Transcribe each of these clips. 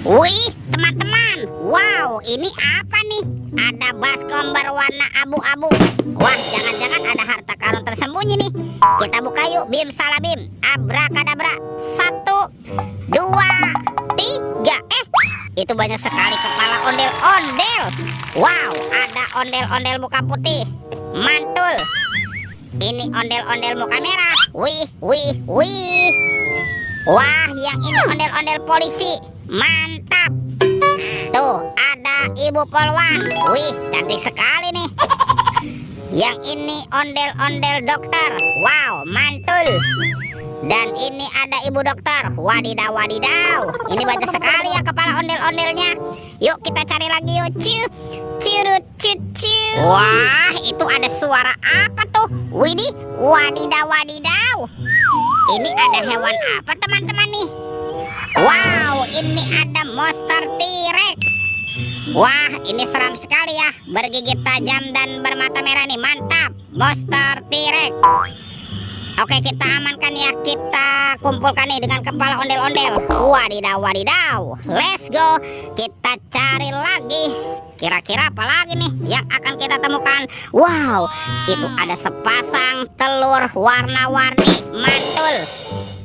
Wih, teman-teman. Wow, ini apa nih? Ada baskom berwarna abu-abu. Wah, jangan-jangan ada harta karun tersembunyi nih. Kita buka yuk. Bim salah bim. Abrakadabra. 1, 2, 3. Itu banyak sekali kepala ondel-ondel. Wow, ada ondel-ondel muka putih. Mantul. Ini ondel-ondel muka merah. Wih, wih, wih. Wah, yang ini ondel-ondel polisi. Mantap. Tuh, ada ibu polwan. Wih, cantik sekali nih. Yang ini ondel-ondel dokter. Wow, mantul. Dan ini ada ibu dokter. Wadidaw, wadidaw. Ini banyak sekali ya kepala ondel-ondelnya. Yuk kita cari lagi yuk. Curut, cucu. Wah, itu ada suara apa tuh? Widih, wadidaw, wadidaw. Ini ada hewan apa teman-teman nih? Wow, ini ada monster T-Rex. Wah, ini seram sekali ya. Bergigit tajam dan bermata merah nih. Mantap, monster T-Rex. Oke, kita amankan ya. Kita kumpulkan nih dengan kepala ondel-ondel. Wadidaw, wadidaw. Let's go. Kita cari lagi. Kira-kira apa lagi nih yang akan kita temukan? Wow, itu ada sepasang telur warna-warni. Mantul.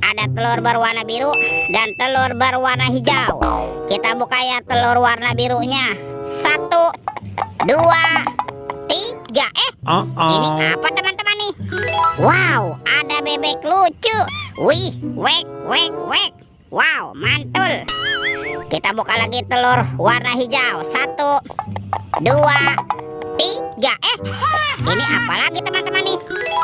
Ada telur berwarna biru dan telur berwarna hijau. Kita buka ya telur warna birunya. 1, 2, 3. Ini apa teman-teman nih? Wow, ada bebek lucu. Wih, wek, wek, wek. Wow, mantul. Kita buka lagi telur warna hijau. 1, 2, 3. Ini apa lagi teman-teman nih?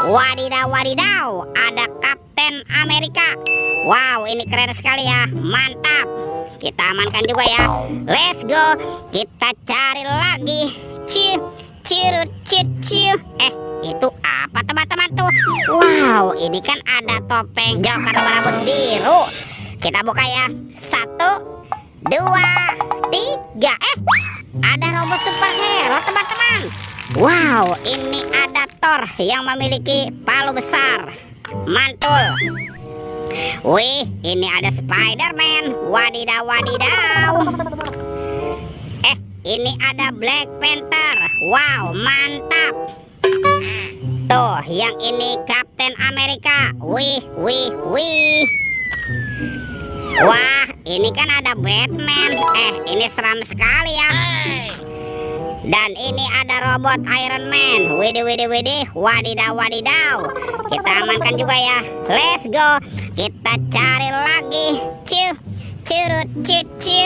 Wadidaw, wadidaw. Ada Kapten Amerika. Wow, ini keren sekali ya. Mantap. Kita amankan juga ya. Let's go. Kita cari lagi. Curut, cucu. Itu apa teman-teman tuh? Wow, ini kan ada topeng Joker berambut biru. Kita buka ya. 1, 2, 3. Ada robot superhero teman-teman. Wow, ini ada Thor yang memiliki palu besar. Mantul. Wih, ini ada Spider-Man. Wadidaw, wadidaw. Ini ada Black Panther. Wow, mantap. Tuh, yang ini Kapten Amerika. Wih, wih, wih. Wah, ini kan ada Batman. Ini seram sekali ya. Dan ini ada robot Iron Man. Widih, widih, widih. Wadidaw, wadidaw. Kita amankan juga ya. Let's go. Kita cari lagi. Curut, cucu.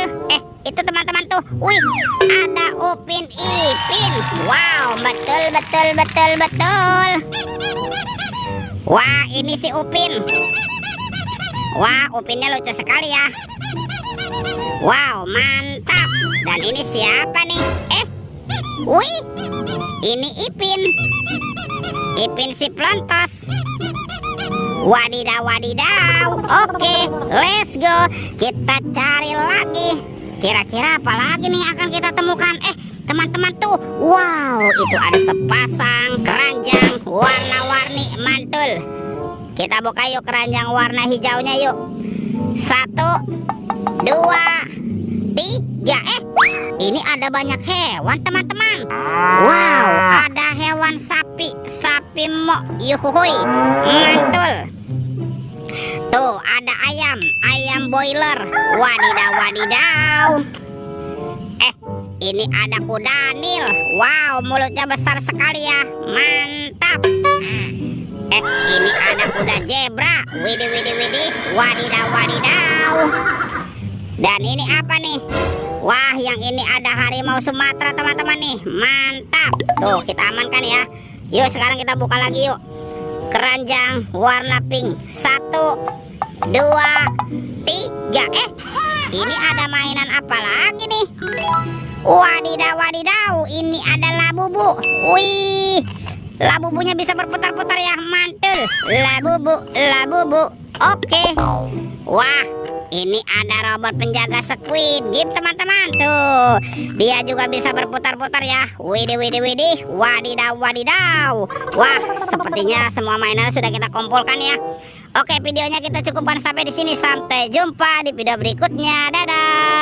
Itu teman-teman tuh. Wih, ada Upin Ipin. Wow, betul, betul, betul, betul. Wah, ini si Upin. Wah, Upinnya lucu sekali ya. Wow, mantap. Dan ini siapa nih? Wih, ini Ipin. Ipin si Plontos. Wadidaw, wadidaw. Oke, let's go. Kita cari lagi. Kira-kira apa lagi nih akan kita temukan? Teman-teman tuh. Wow, itu ada sepasang keranjang warna-warni. Mantul. Kita buka yuk keranjang warna hijaunya yuk. 1, 2, 3. Ini ada banyak hewan teman-teman. Wow, ada hewan sapi. Sapi mo yuhuhui. Mantul. Tuh, ada ayam. Ayam boiler. Wadidaw, wadidaw. Ini ada kudanil. Wow, mulutnya besar sekali ya. Mantap. Ini ada kuda zebra. Widih, widih, widih. Wadidaw, wadidaw. Dan ini apa nih? Wah, yang ini ada harimau Sumatera teman-teman nih. Mantap. Tuh, kita amankan ya. Yuk, sekarang kita buka lagi yuk. Keranjang warna pink. 1, 2, 3. Ini ada mainan apa lagi nih? Wadidaw, wadidaw. Ini ada labubu. Wih, labubunya bisa berputar-putar ya. Mantul. Labubu, labubu. Oke. Wah, ini ada robot penjaga Squid Game teman-teman. Tuh, dia juga bisa berputar-putar ya. Widih, widih, widih. Wadidaw, wadidaw. Wah, sepertinya semua mainan sudah kita kumpulkan ya. Oke, videonya kita cukupkan sampai di sini. Sampai jumpa di video berikutnya. Dadah.